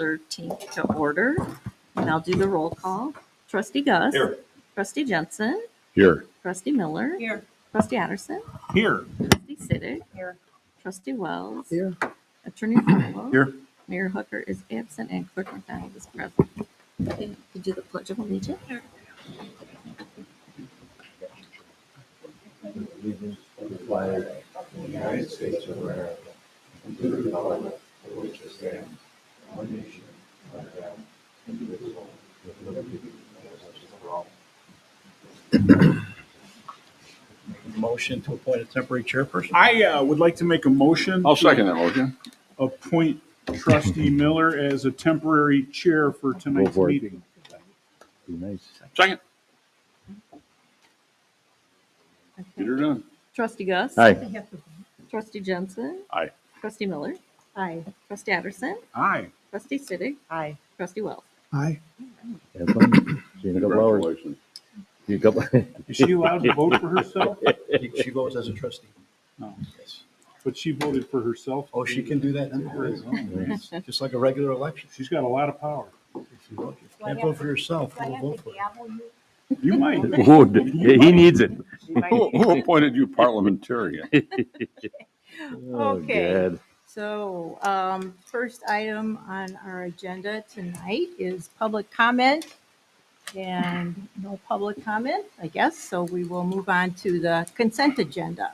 13th to order. And I'll do the roll call. Trustee Gus. Here. Trustee Jensen. Here. Trustee Miller. Here. Trustee Addison. Here. Trustee Siddick. Here. Trustee Wells. Here. Attorney Farlow. Here. Mayor Hooker is absent and Clerk McDonald is present. Okay, to do the Pledge of Allegiance. Allegiance to the flag of the United States of America and to the republic for which it stands, one nation, under God, indivisible, with liberty and justice for all. Motion to appoint a temporary chairperson. I would like to make a motion. I'll second that motion. to Appoint Trustee Miller as a temporary chair for tonight's for it. meeting. Be nice. Second. Okay. Get her done. Trustee Gus. Aye. Trustee Jensen. Aye. Trustee Miller. Aye. Trustee Addison. Aye. Trustee Siddick. Aye. Trustee Wells. Aye. Have fun. See you in a couple hours. Congratulations. See you in a couple. Is she allowed to vote for herself? She votes as a trustee. No, Yes. but she voted for herself. Oh, she can do that too. Just like a regular election. She's got a lot of power. If you can't vote for yourself, who will vote for you? You might. Ooh, he needs it. Who appointed you parliamentarian? Oh, Okay. God. So, first item on our agenda tonight is public comment. And no public comment, I guess, so we will move on to the consent agenda.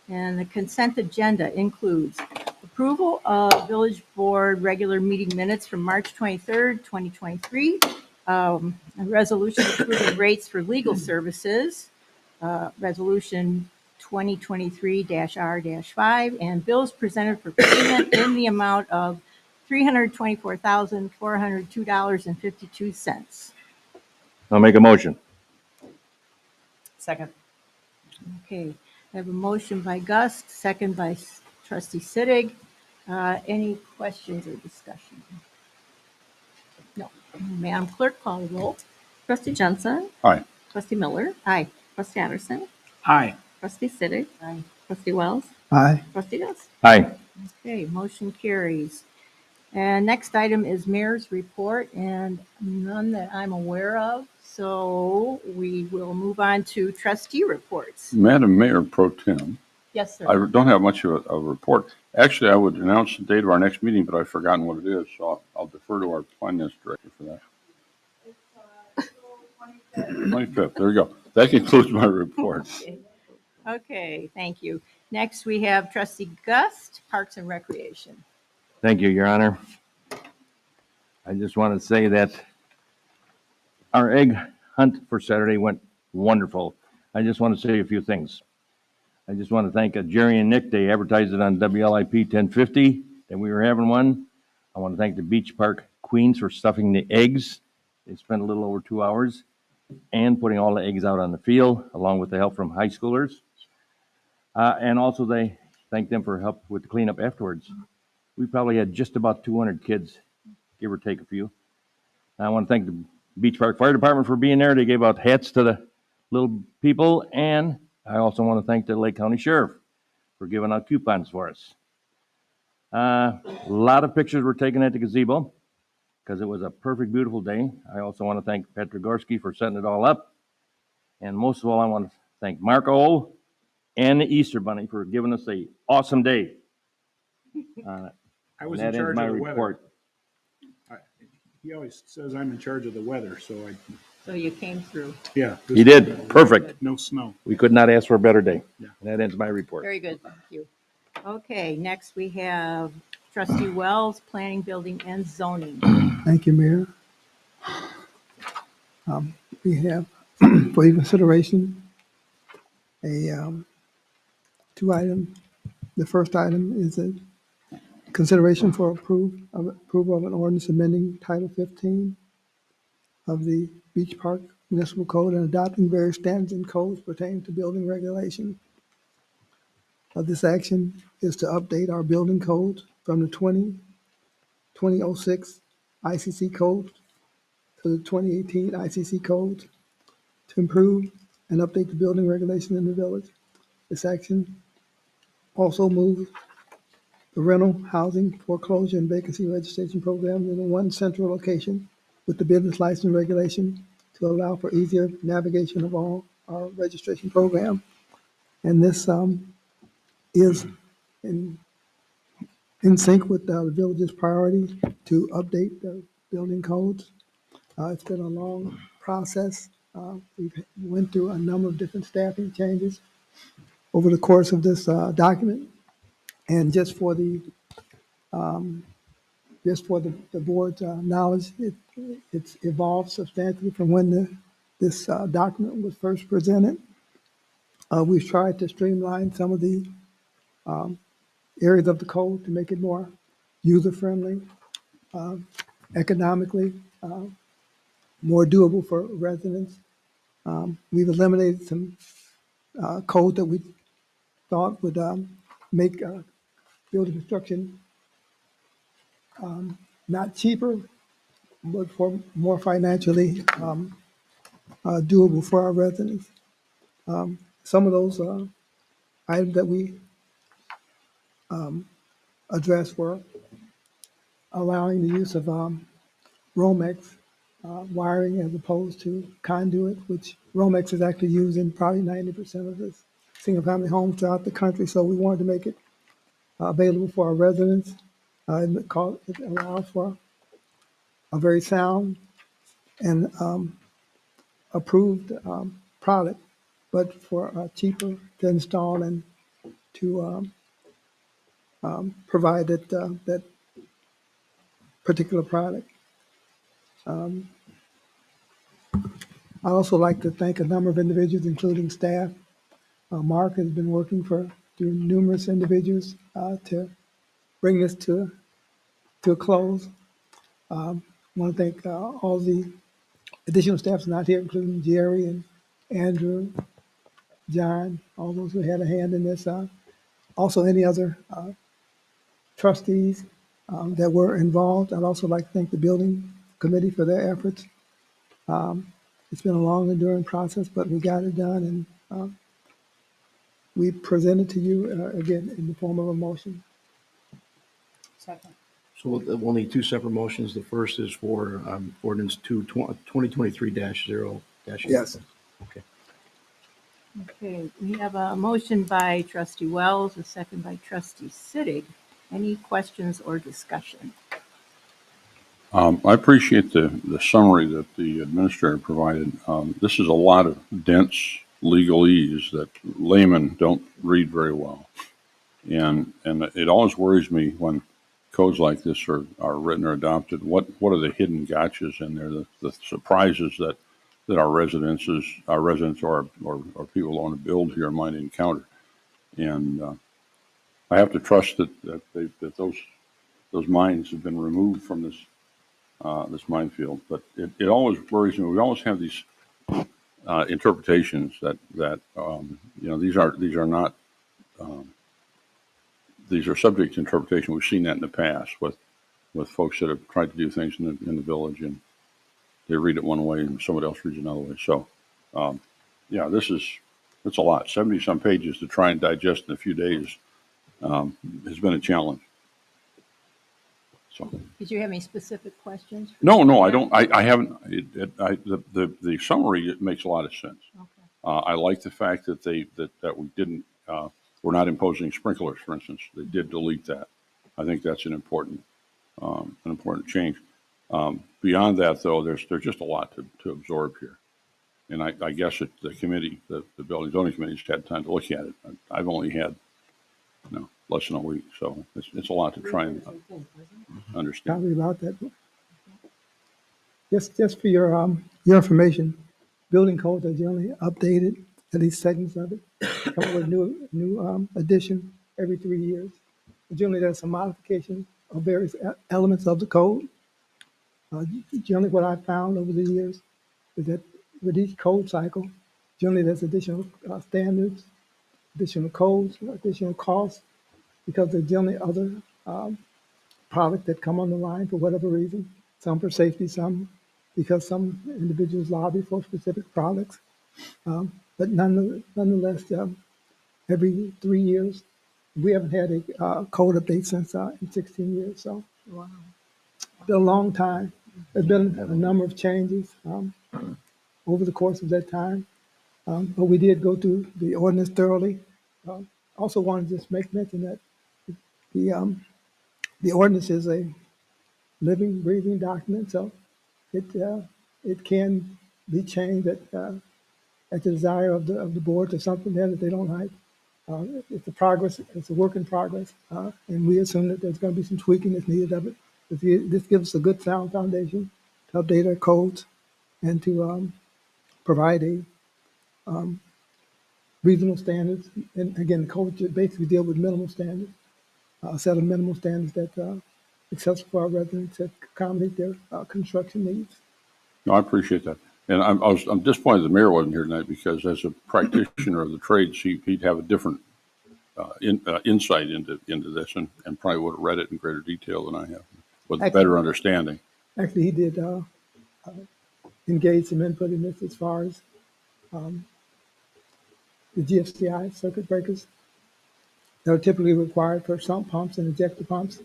And the consent agenda includes approval of village board regular meeting minutes from March 23rd, 2023, a resolution approving rates for legal services, resolution 2023-R-5, and bills presented for payment in the amount of $324,402.52. I'll make a motion. Second. Okay, I have a motion by Gus, second by Trustee Siddig. Any questions or discussion? No. Madam Clerk, call the roll. Trustee Jensen. Aye. Trustee Miller. Aye. Trustee Addison. Aye. Trustee Siddick. Aye. Trustee Wells. Aye. Trustee Gus. Aye. Okay, motion carries. And next item is mayor's report, and none that I'm aware of. So we will move on to trustee reports. Madam Mayor Pro Tem, Yes, sir. I don't have much of a report. Actually, I would announce the date of our next meeting, but I've forgotten what it is, so I'll defer to our finance director for that. 25th, there we go. That concludes my report. Okay, thank you. Next, we have trustee Gust, Parks and Recreation. Thank you, Your Honor. I just want to say that our egg hunt for Saturday went wonderful. I just want to say a few things. I just want to thank Jerry and Nick. They advertised it on WLIP 1050 that we were having one. I want to thank the Beach Park Queens for stuffing the eggs. They spent a little over 2 hours and putting all the eggs out on the field, along with the help from high schoolers. And also they thank them for help with the cleanup afterwards. We probably had just about 200 kids, give or take a few. I want to thank the Beach Park Fire Department for being there. They gave out hats to the little people, and I also want to thank the Lake County Sheriff for giving out coupons for us. A lot of pictures were taken at the gazebo because it was a perfect, beautiful day. I also want to thank Petra Gorski for setting it all up. And most of all, I want to thank Marco and the Easter Bunny for giving us an awesome day. I was That in ends charge my of the weather. report. He always says I'm in charge of the weather, so So you came through. yeah. this- You did. Perfect. No snow. We could not ask for a better day. Yeah. And that ends my report. Very good, thank you. Okay, next we have trustee Wells, Planning, Building, and Zoning. Thank you, Mayor. We have for your consideration a two item. The first item is a consideration for approval of an ordinance amending Title 15 of the Beach Park Municipal Code and adopting various standards and codes pertaining to building regulation. This action is to update our building codes from the 2006 ICC code to the 2018 ICC code to improve and update the building regulation in the village. This action also moves the rental, housing, foreclosure, and vacancy registration programs in one central location with the business license regulation to allow for easier navigation of all our registration program. And this is in, in sync with the village's priority to update the building codes. It's been a long process. We've went through a number of different staffing changes over the course of this document. And just for the board's knowledge, it's evolved substantially from when this document was first presented. We've tried to streamline some of the areas of the code to make it more user-friendly, economically, more doable for residents. We've eliminated some code that we thought would make building construction not cheaper, but for more financially doable for our residents. Some of those items that we addressed were allowing the use of Romex wiring as opposed to conduit, which Romex is actually used in probably 90% of the single-family homes throughout the country. So we wanted to make it available for our residents. It allows for a very sound and approved product, but for cheaper to install and to provide that particular product. I also like to thank a number of individuals, including staff. Mark has been working through numerous individuals to bring this to a close. I want to thank all the additional staffs not here, including Jerry and Andrew, John, all those who had a hand in this. Also, any other trustees that were involved. I'd also like to thank the building committee for their efforts. It's been a long, enduring process, but we got it done, and we present it to you again in the form of a motion. So we'll need two separate motions. The first is for ordinance 2023-0-. Yes. Okay. Okay, we have a motion by trustee Wells, a second by trustee Sittig. Any questions or discussion? I appreciate the summary that the administrator provided. This is a lot of dense legalese that laymen don't read very well. And it always worries me when codes like this are written or adopted. What are the hidden gotchas in there, the surprises that our residents or people who want to build here might encounter. And I have to trust that those mines have been removed from this minefield. But it always worries me. We always have these interpretations that these are not these are subject to interpretation. We've seen that in the past with folks that have tried to do things in the village, and they read it one way and somebody else reads it another way. So, it's a lot. 70-some pages to try and digest in a few days has been a challenge. So. Did you have any specific questions? No, I don't. I haven't. The summary, it makes a lot of sense. Okay. I like the fact that that we didn't. We're not imposing sprinklers, for instance. They did delete that. I think that's an important change. Beyond that, though, there's just a lot to absorb here, and I guess the committee, the building zoning committee, just had time to look at it. I've only had less than a week, so it's a lot to try and understand. Sorry about that. Just for your information, building codes are generally updated, at least segments of it, come up with new addition every 3 years. Generally, there's some modification of various elements of the code. Generally, what I've found over the years is that with each code cycle, generally there's additional standards, additional codes, additional costs, because there's generally other products that come on the line for whatever reason, some for safety, some because some individuals lobby for specific products. But nonetheless, every 3 years, We haven't had a code update since in 16 years, so Wow. it's been a long time. There's been a number of changes over the course of that time, but we did go through the ordinance thoroughly. Also wanted to just make mention that the ordinance is a living, breathing document, so it can be changed at the desire of the board to something there that they don't like. It's a progress, it's a work in progress, and we assume that there's going to be some tweaking that's needed of it. This gives us a good sound foundation to update our codes and to provide a reasonable standards. And again, the code should basically deal with minimal standards, a set of minimal standards that accessible for our residents that accommodate their construction needs. No, I appreciate that. And I'm disappointed the mayor wasn't here tonight because as a practitioner of the trades, he'd have a different insight into this and probably would have read it in greater detail than I have with a better understanding. Actually, he did engage some input in this as far as the GFCI circuit breakers that are typically required for sump pumps and ejector pumps.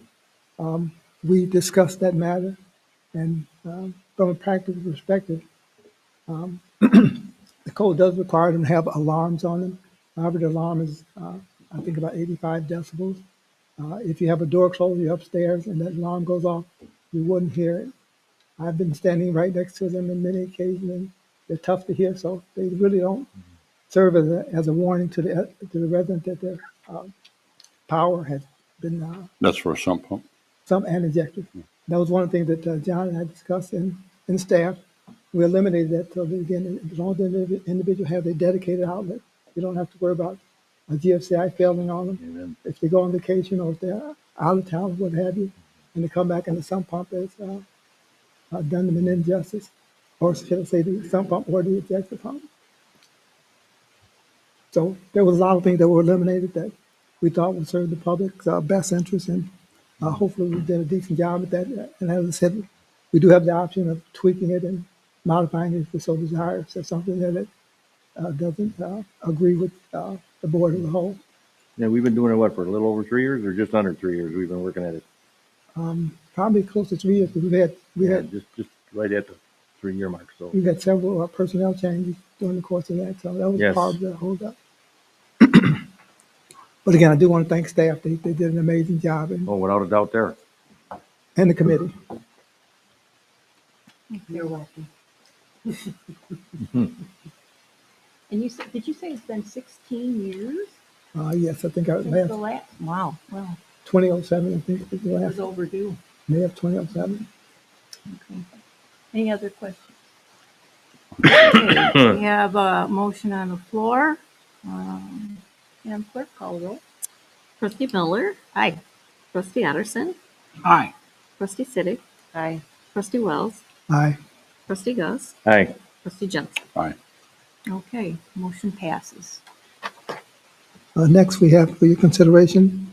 We discussed that matter, and from a practical perspective, the code does require them to have alarms on them. However, the alarm is, I think, about 85 decibels. If you have a door closed, you're upstairs, and that alarm goes off, you wouldn't hear it. I've been standing right next to them on many occasions, and they're tough to hear, so they really don't serve as a warning to the resident that their power has been That's for a sump pump. some and ejected. That was one of the things that John and I discussed in staff. We eliminated that so that, again, as long as the individual has a dedicated outlet, you don't have to worry about a GFCI failing on them. Amen. If they go on vacation or if they're out of town, what have you, and they come back and the sump pump has done them an injustice, or should I say the sump pump or the ejector pump. So there was a lot of things that were eliminated that we thought would serve the public's best interest, and hopefully we did a decent job at that. And as I said, we do have the option of tweaking it and modifying it if we so desire. If there's something that it doesn't agree with the board as a whole. Yeah, we've been doing it, what, for a little over 3 years or just under 3 years? We've been working at it. Probably close to 3 years, because we had Just right at the 3-year mark, so. we've had several personnel changes during the course of that, so that was Yes. part of the holdup. But again, I do want to thank staff. They did an amazing job, Oh, without a doubt there. and the committee. You're welcome. And you said, did you say it's been 16 years Yes, I think I since last the last? Wow, well, 2007, I think was the it was last, overdue. May of 2007. Okay. Any other questions? Okay, we have a motion on the floor. Madam Clerk, call the roll. Trustee Miller, Aye. trustee Addison, Aye. trustee Siddick, Aye. trustee Wells, Aye. trustee Gus, Aye. trustee Jensen. Aye. Okay, motion passes. Next, we have for your consideration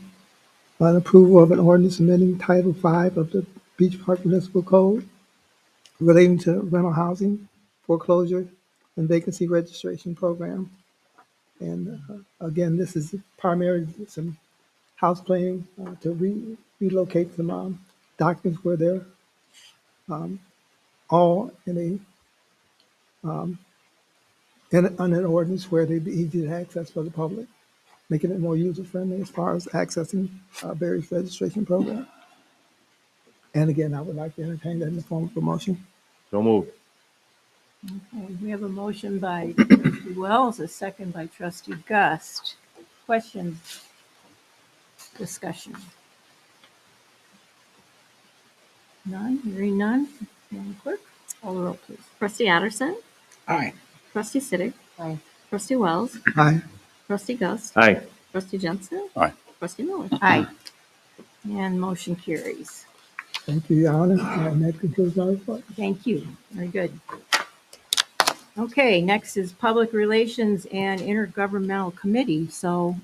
an approval of an ordinance amending Title V of the Beach Park Municipal Code relating to rental housing, foreclosure, and vacancy registration program. And again, this is primarily some house cleaning to relocate some documents where they're all in on an ordinance where they'd be easy to access for the public, making it more user-friendly as far as accessing various registration programs. And again, I would like to entertain that in the form of a motion. So moved. Okay, we have a motion by trustee Wells, a second by trustee Gust. Questions? Discussion? None, hearing none. Madam Clerk, call the roll, please. Trustee Addison, Aye. trustee Siddick, Aye. trustee Wells, Aye. trustee Gus, Aye. trustee Jensen, Aye. trustee Miller. Aye. And motion carries. Thank you, Your Honor. And that concludes my report. Thank you. Very good. Okay, next is Public Relations and Intergovernmental Committee. So,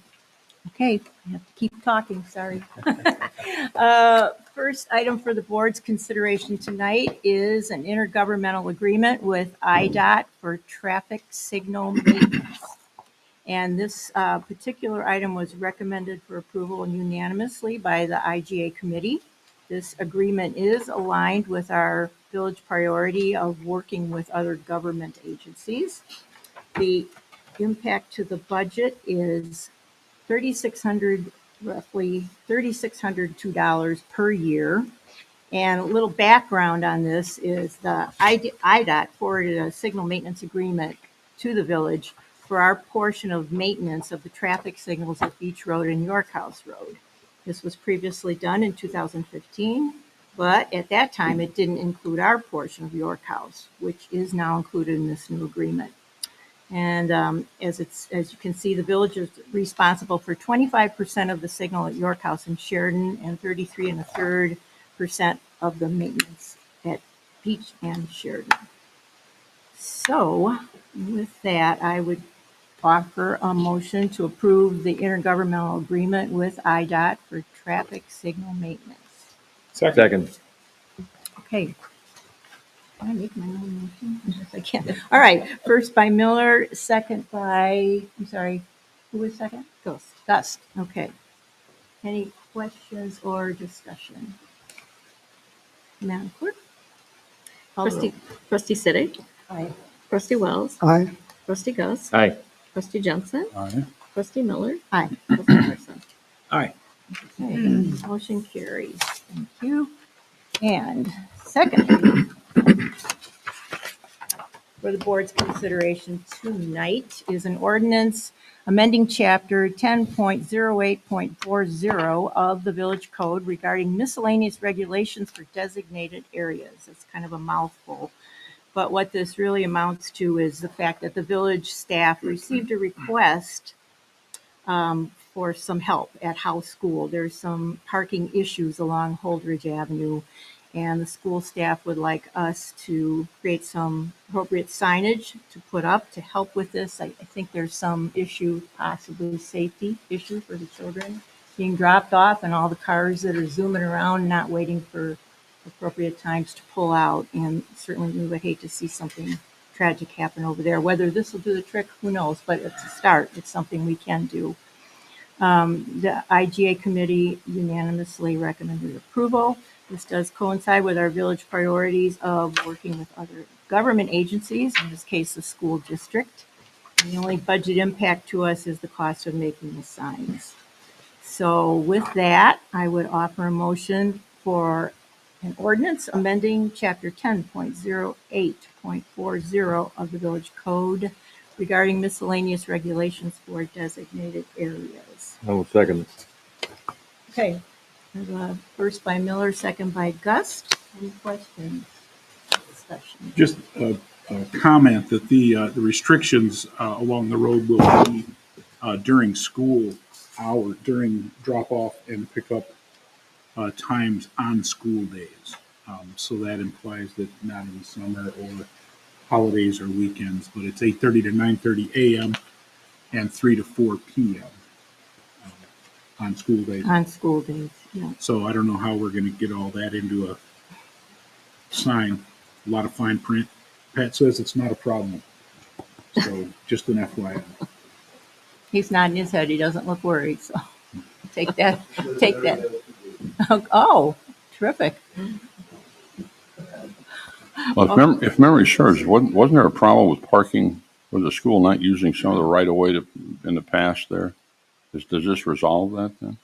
okay, I have to keep talking, sorry. First item for the board's consideration tonight is an intergovernmental agreement with IDOT for traffic signal maintenance. And this particular item was recommended for approval unanimously by the IGA committee. This agreement is aligned with our village priority of working with other government agencies. The impact to the budget is roughly $3,602 per year. And a little background on this is the IDOT forwarded a signal maintenance agreement to the village for our portion of maintenance of the traffic signals at Beach Road and York House Road. This was previously done in 2015, but at that time, it didn't include our portion of York House, which is now included in this new agreement. And as you can see, the village is responsible for 25% of the signal at York House and Sheridan, and 33.33% of the maintenance at Beach and Sheridan. So with that, I would offer a motion to approve the intergovernmental agreement with IDOT for traffic signal maintenance. Second. Okay. Can I make my own motion? Yes, I can. All right, first by Miller, second by, I'm sorry, who was second? Gust, okay. Any questions or discussion? Madam Clerk? Call the roll. Trustee Siddick, Aye. trustee Wells, Aye. trustee Gus, Aye. trustee Jensen, Aye. trustee Miller, Aye. trustee Larson. Aye. Okay, motion carries. Thank you. And second, for the board's consideration tonight is an ordinance amending chapter 10.08.40 of the village code regarding miscellaneous regulations for designated areas. It's kind of a mouthful. But what this really amounts to is the fact that the village staff received a request for some help at House School. There's some parking issues along Holdridge Avenue, and the school staff would like us to create some appropriate signage to put up to help with this. I think there's some issue, possibly safety issue for the children being dropped off and all the cars that are zooming around, not waiting for appropriate times to pull out. And certainly we would hate to see something tragic happen over there. Whether this will do the trick, who knows, but it's a start. It's something we can do. The IGA committee unanimously recommended approval. This does coincide with our village priorities of working with other government agencies, in this case, the school district. And the only budget impact to us is the cost of making the signs. So with that, I would offer a motion for an ordinance amending chapter 10.08.40 of the village code regarding miscellaneous regulations for designated areas. I will second. Okay. First by Miller, second by Gust. Any questions? Discussion. Just a comment that the restrictions along the road will be during school hour, during drop-off and pickup times on school days. So that implies that not in summer or holidays or weekends, but it's 8:30 to 9:30 a.m. and 3 to 4 p.m. On school days. On school days, yeah. So I don't know how we're going to get all that into a sign. A lot of fine print. Pat says it's not a problem. So just an FYI. He's nodding his head. He doesn't look worried, so take that. Take that. Oh, terrific. Well, if memory serves, wasn't there a problem with parking, with the school not using some of the right of way in the past there? Does this resolve that then?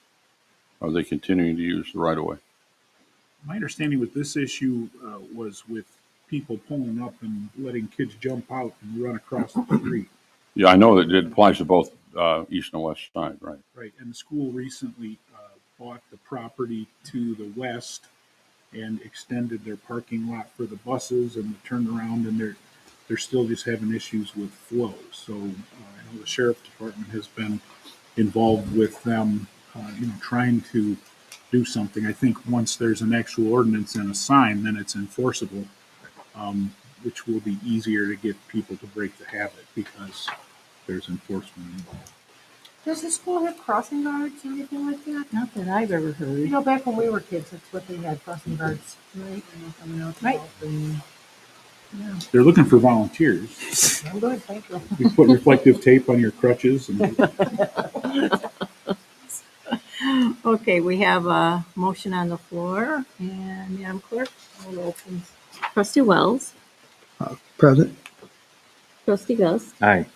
Or are they continuing to use the right of way? My understanding with this issue was with people pulling up and letting kids jump out and run across the street. Yeah, I know that it applies to both east and west side, right? Right, and the school recently bought the property to the west and extended their parking lot for the buses and the turnaround, and they're still just having issues with flow. So I know the sheriff's department has been involved with them, trying to do something. I think once there's an actual ordinance and a sign, then it's enforceable, which will be easier to get people to break the habit because there's enforcement involved. Does the school have crossing guards or anything like that? Not that I've ever You heard. know, back when we were kids, that's what they had, crossing guards. Right. Right. They're looking for volunteers. I'm good, thank you. You put reflective tape on your crutches and Okay, we have a motion on the floor, and Madam Clerk, call the roll, please. Trustee Wells, Present. Trustee Gus, Aye.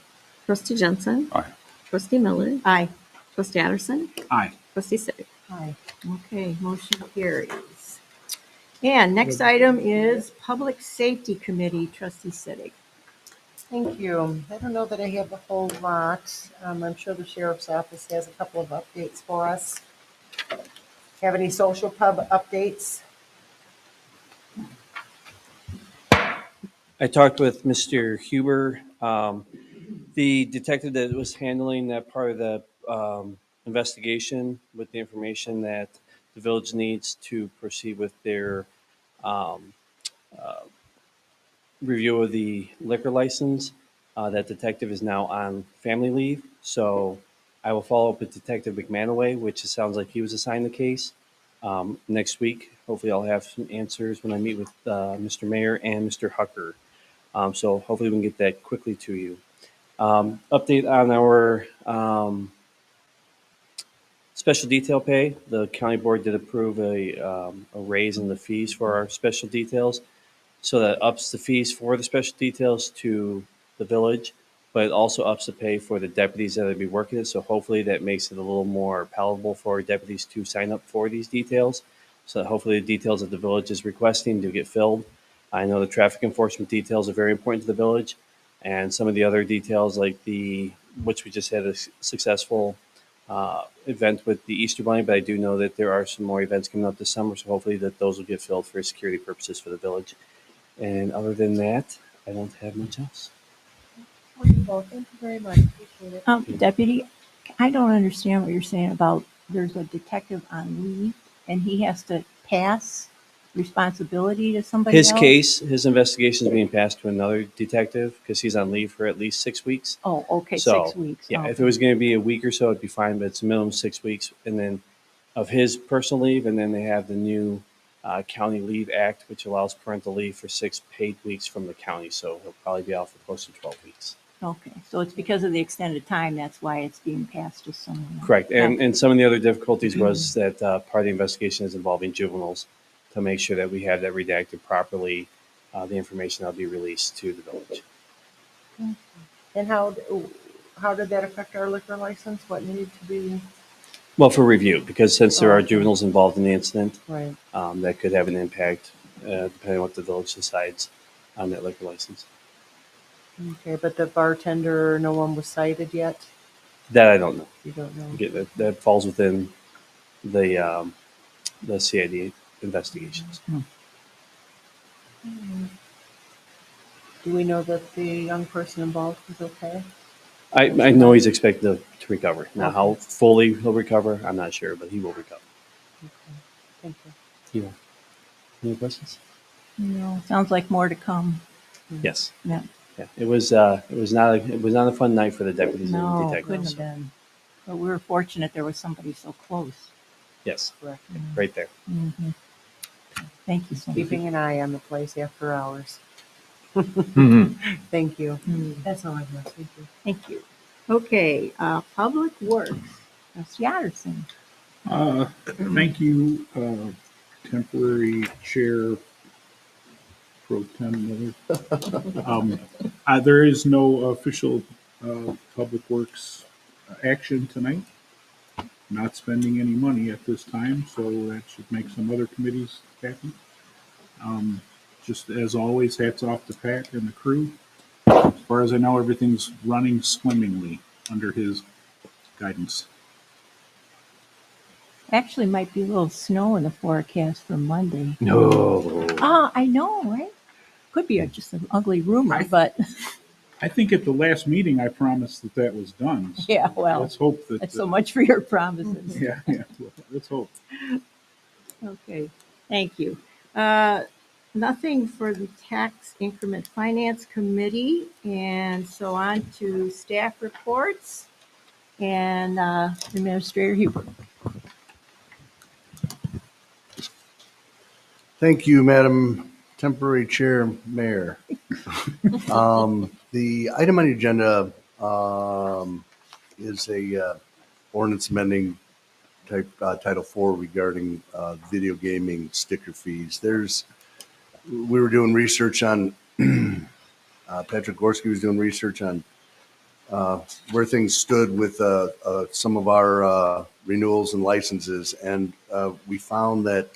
Trustee Jensen, Aye. Trustee Miller, Aye. Trustee Addison, aye. Trustee Sick. Hi. Okay, motion carries. And next item is Public Safety Committee, Trustee Siddick. Thank you. I don't know that I have a whole lot. I'm sure the sheriff's office has a couple of updates for us. Have any social pub updates? I talked with Mr. Huber, the detective that was handling that part of the investigation with the information that the village needs to proceed with their um, review of the liquor license. That detective is now on family leave, so I will follow up with Detective McManaway, which it sounds like he was assigned the case next week. Hopefully, I'll have some answers when I meet with Mr. Mayor and Mr. Hucker. So hopefully, we can get that quickly to you. Update on our special detail pay. The county board did approve a raise in the fees for our special details. So that ups the fees for the special details to the village, but it also ups the pay for the deputies that will be working it. So hopefully that makes it a little more palatable for deputies to sign up for these details. So that hopefully the details that the village is requesting do get filled. I know the traffic enforcement details are very important to the village, and some of the other details like which we just had a successful event with the Easter Bunny, but I do know that there are some more events coming up this summer, so hopefully that those will get filled for security purposes for the village. And other than that, I don't have much else. Wonderful. Thank you very much. Appreciate it. Deputy, I don't understand what you're saying about there's a detective on leave and he has to pass responsibility to somebody His else? case, his investigation is being passed to another detective because he's on leave for at least 6 weeks. Oh, okay, So, 6 weeks. Yeah, if Okay. it was going to be a week or so, it'd be fine, but it's a minimum 6 weeks. And then of his personal leave, and then they have the new County Leave Act, which allows parental leave for 6 paid weeks from the county. So he'll probably be out for close to 12 weeks. Okay, so it's because of the extended time, that's why it's being passed to someone else. Correct. Okay. And some of the other difficulties was that part of the investigation is involving juveniles to make sure that we have that redacted properly, the information that'll be released to the village. And how did that affect our liquor license? What needed to be, Well, for review, because since there Oh, are okay. juveniles involved in the incident, right? that could have an impact depending on what the village decides on that liquor license. Okay, but the bartender, no one was cited yet? That I don't know. You don't know? Again, that falls within the CID investigations. Do we know that the young person involved was okay? I know he's expected to recover. Now, how fully he'll recover, I'm not sure, but he will recover. Okay, thank you. Yeah. Any questions? No, sounds like more to come. Yes. Yeah. Yeah. It was not a fun night for the deputies No, and couldn't detectives. have been. But we were fortunate there was somebody so close. Yes, Correct. right there. Mhm. Thank you so much. Keeping an eye on the place after hours. Thank you. Mm, That's all I have. Thank you. Thank you. Okay, Public Works, Trustee Otterson. Thank you, temporary chair pro tem Miller. There is no official Public Works action tonight. Not spending any money at this time, so that should make some other committees happy. Just as always, hats off to Pat and the crew. As far as I know, everything's running swimmingly under his guidance. Actually, might be a little snow in the forecast for Monday. No. I know, right? Could be just an ugly rumor, I- but I think at the last meeting, I promised that was done. So yeah, well, let's hope that. that's so much for your promises. Yeah, well, let's hope. Okay, thank you. Nothing for the Tax Increment Finance Committee, and so on to staff reports and Administrator Huber. Thank you, Madam temporary chair, mayor. The item on the agenda is a ordinance amending type Title IV regarding video gaming sticker fees. We were doing research on, Patrick Gorski was doing research on where things stood with some of our renewals and licenses, and we found that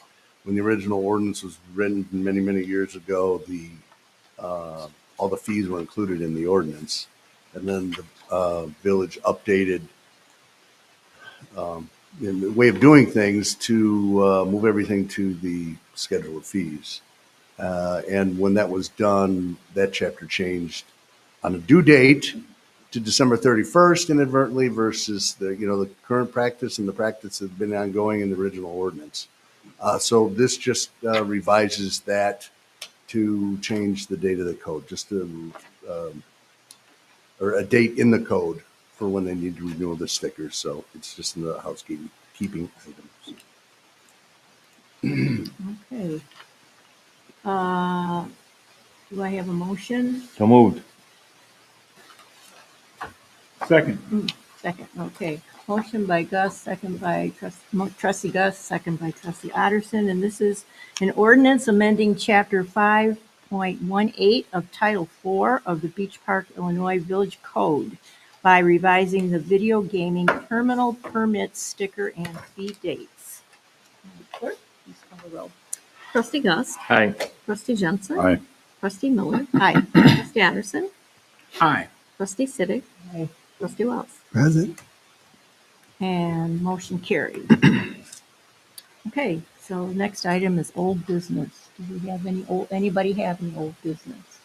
when the original ordinance was written many, many years ago, all the fees were included in the ordinance, and then the village updated in the way of doing things to move everything to the schedule of fees. And when that was done, that chapter changed on a due date to December 31st inadvertently versus the current practice and the practice that had been ongoing in the original ordinance. So this just revises that to change the date of the code, just to, or a date in the code for when they need to renew the stickers. So it's just in the housekeeping items. Okay. Do I have a motion? So moved. Second. Second, okay. Motion by Gus, second by trustee Gus, second by trustee Otterson, and this is an ordinance amending chapter 5.18 of Title IV of the Beach Park, Illinois Village Code by revising the video gaming terminal permit sticker and fee dates. Clerk, please call the roll. Trustee Gus, Aye. trustee Jensen, Aye. trustee Miller, Aye. trustee Anderson, Aye. trustee Siddick, Aye. trustee Wells. Present. And motion carried. Okay, so next item is old business. Do we have anybody have any old business?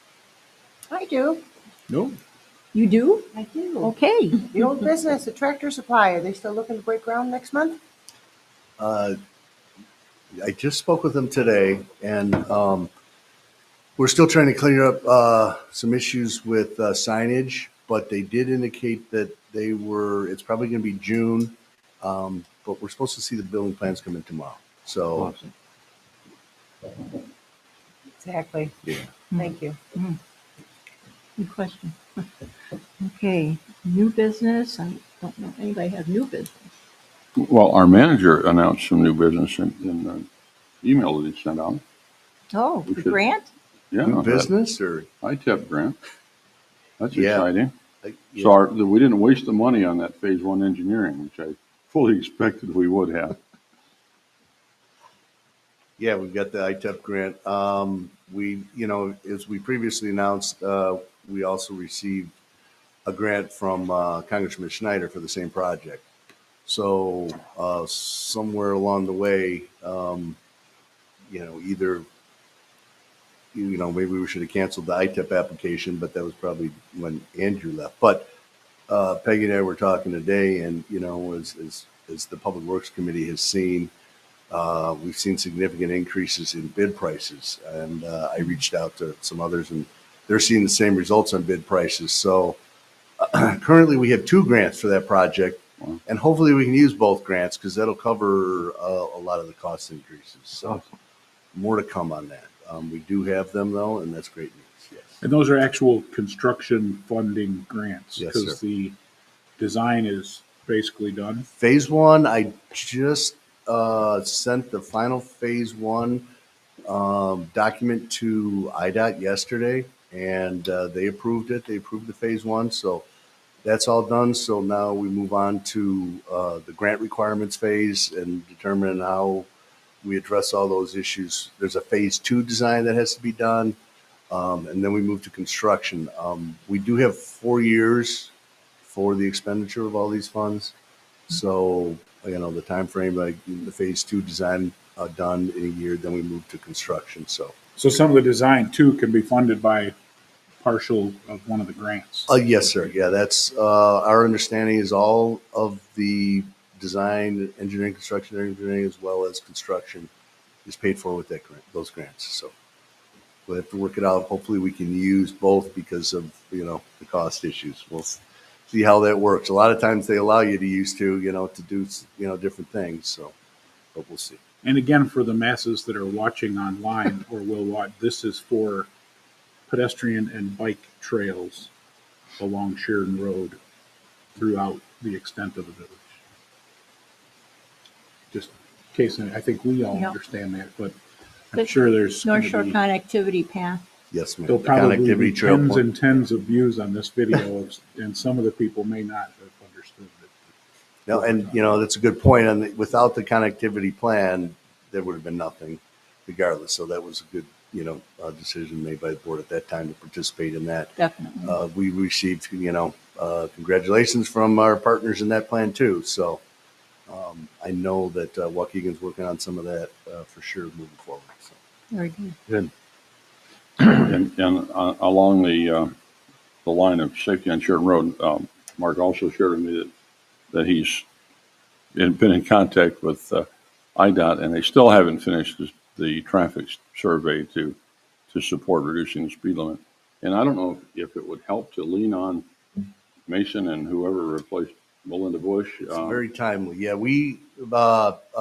I do. No. You do? I do. Okay. The old business, the Tractor Supply, are they still looking to break ground next month? I just spoke with them today, and we're still trying to clear up some issues with signage, but they did indicate that it's probably going to be June, but we're supposed to see the building plans come in tomorrow. So, Exactly. yeah. Thank you. Good question. Okay, new business. I don't know if anybody have new business. Well, our manager announced some new business in the email that he sent out. Oh, We the should- grant? Yeah, New that business or? ITEP grant. That's Yeah. exciting. Yeah. So we didn't waste the money on that phase one engineering, which I fully expected we would have. Yeah, we've got the ITEP grant. As we previously announced, we also received a grant from Congressman Schneider for the same project. So somewhere along the way, either, maybe we should have canceled the ITEP application, but that was probably when Andrew left. But Peggy and I were talking today, and, as the Public Works Committee has seen, we've seen significant increases in bid prices, and I reached out to some others, and they're seeing the same results on bid prices. So currently, we have 2 grants for that project, and hopefully we can use both grants because that'll cover a lot of the cost increases. So more to come on that. We do have them though, and that's great news. Yes. And those are actual construction funding grants. Yes, Because sir. the design is basically done. Phase 1, I just sent the final phase 1 document to IDOT yesterday, and they approved it. They approved the phase 1, so that's all done. So now we move on to the grant requirements phase and determine how we address all those issues. There's a phase 2 design that has to be done, and then we move to construction. We do have 4 years for the expenditure of all these funds. So, the time frame, like the phase 2 design done in a year, then we move to construction. So, So some of the design too can be funded by partial of one of the grants. yes, sir. Yeah, that's our understanding is all of the design, engineering, construction engineering, as well as construction is paid for with that grant, those grants. So we'll have to work it out. Hopefully we can use both because of, the cost issues. We'll see how that works. A lot of times they allow you to use two, to do, different things. So, but we'll see. And again, for the masses that are watching online or will watch, this is for pedestrian and bike trails along Sheridan Road throughout the extent of the village. Just in case, I think we all Yep. understand that, but I'm Good. sure there's North gonna Shore be- Connectivity Path. Yes, ma'am. there'll The probably be connectivity trail tens plan. and tens of views on this video, and some of the people may not have understood it. No, and that's a good point. And without the connectivity plan, there would have been nothing regardless. So that was a good, decision made by the board at that time to participate in that. Definitely. We received, congratulations from our partners in that plan too. So I know that Waukegan's working on some of that for sure moving forward. So. Very good. Good. And along the line of safety on Sheridan Road, Mark also shared with me that he's been in contact with IDOT, and they still haven't finished the traffic survey to support reducing the speed limit. And I don't know if it would help to lean on Mason and whoever replaced Melinda Bush. It's very timely. Yeah,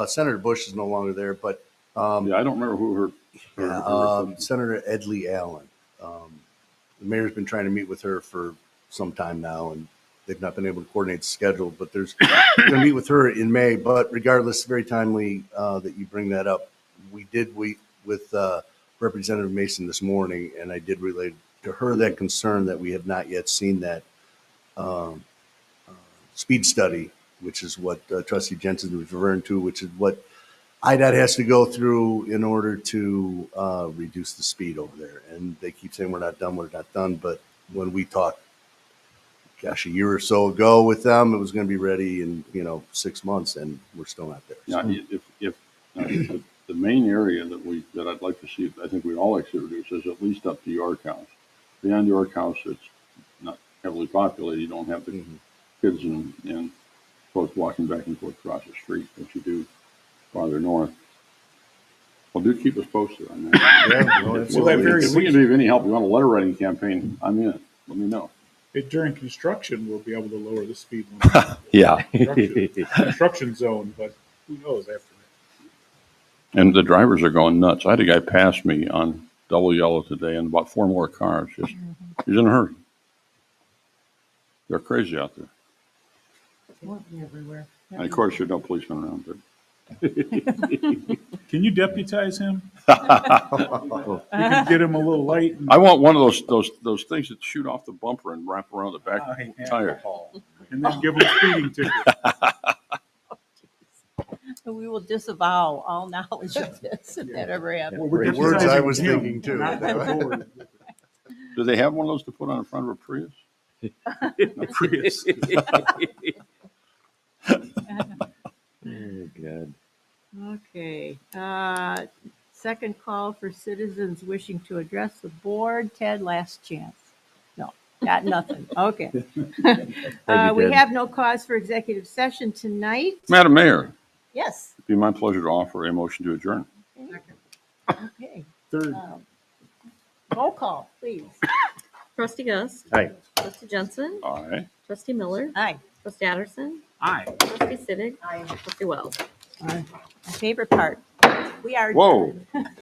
Senator Bush is no longer there, but Yeah, I don't remember who her Senator Edley Allen. The mayor's been trying to meet with her for some time now, and they've not been able to coordinate the schedule, but there's going to meet with her in May. But regardless, very timely that you bring that up. We did with Representative Mason this morning, and I did relate to her that concern that we have not yet seen that speed study, which is what Trustee Jensen was referring to, which is what IDOT has to go through in order to reduce the speed over there. And they keep saying we're not done. But when we talked, gosh, a year or so ago with them, it was going to be ready in 6 months, and we're still not there. Now, if the main area that I'd like to see, I think we'd all like to reduce, is at least up to York House. Beyond York House, it's not heavily populated. You don't have the kids and folks walking back and forth across the street that you do farther north. Well, do keep us posted on that. Yeah, no, Well, that very If we can be of any help, you want a letter writing campaign, I'm in. Let me know. During construction, we'll be able to lower the speed limit. Yeah. Construction zone, but who knows after that. And the drivers are going nuts. I had a guy pass me on double yellow today and about 4 more cars. He's in a hurry. They're crazy out there. Everywhere. And of course, there's no policemen around, but Can you deputize him? You can get him a little light. I want one of those things that shoot off the bumper and wrap around the back tire. And then give him a speeding ticket. So we will disavow all knowledge of this if that ever happens. Well, we're Great words I deputizing was him, thinking, too. not the board. Do they have one of those to put on the front of a Prius? A Prius. Good. Okay. Second call for citizens wishing to address the board. Ted, last chance. No, got nothing. Okay. We Ted. have no cause for executive session tonight. Madam Mayor, Yes. it'd be my pleasure to offer a motion to adjourn. Okay. Third. Roll call, please. Trustee Gus. Aye. Trustee Jensen. Aye. Trustee Miller. Aye. Trustee Addison. Aye. Trustee Siddick. Aye. Trustee Wells. My favorite part. We are. Whoa. adjourned.